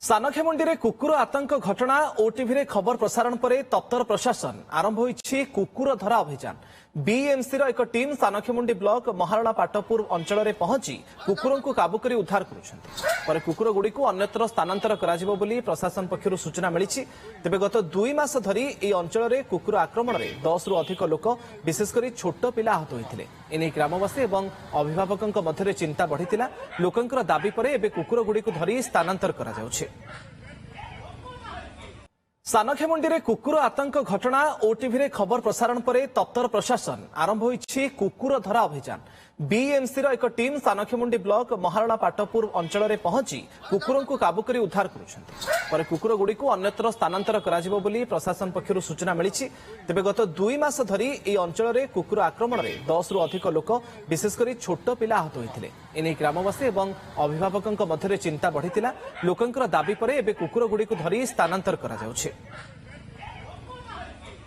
सानखेमुंडी रे कुकुर आतंक घटना ओटीवी रे खबर प्रसारण पर तत्तर प्रशासन आरंभ होईछि कुकुर धरा अभियान। बीएमसी रो एक टीम सानखेमुंडी ब्लॉक महारला पाटपुर अंचल रे पहुंची कुकुरों को काबू करी उद्धार करुछन्ति। पर कुकुर गुडी को अन्यत्र स्थानांतर कराजिबो बोली प्रशासन पक्षरु सूचना मिलिछि। तेबे गत 2 मास धरी ए अंचल रे कुकुर आक्रमण रे 10 रु अधिक लोक विशेष करी छोट पिला आहत होइथिले। एने ग्रामवासी एवं अभिभावकक मध्य चिंता बढ़िथिला। लोकंकर दाबी परे एबे कुकुर गुडी को धरी स्थानांतर करा जाउछि। सानखेमुंडी रे कुकुर आतंक घटना ओटीवी रे खबर प्रसारण पर तत्तर प्रशासन आरंभ होईछि कुकुर धरा अभियान। बीएमसी रो एक टीम सानखेमुंडी ब्लॉक महारला पाटपुर अंचल रे पहुंची कुकुरों को काबू करी उद्धार करुछन्ति। पर कुकुर गुडी को अन्यत्र स्थानांतर कराजिबो बोली प्रशासन पक्षरु सूचना मिलिछि। तेबे गत 2 मास धरी ए अंचल रे कुकुर आक्रमण रे 10 रु अधिक लोक विशेष करी छोट पिला आहत होइथिले। एने ग्रामवासी एवं अभिभावकक मध्य चिंता बढ़िथिला। लोकंकर दाबी परे एबे कुकुर गुडी को धरी स्थानांतर करा जाउछि।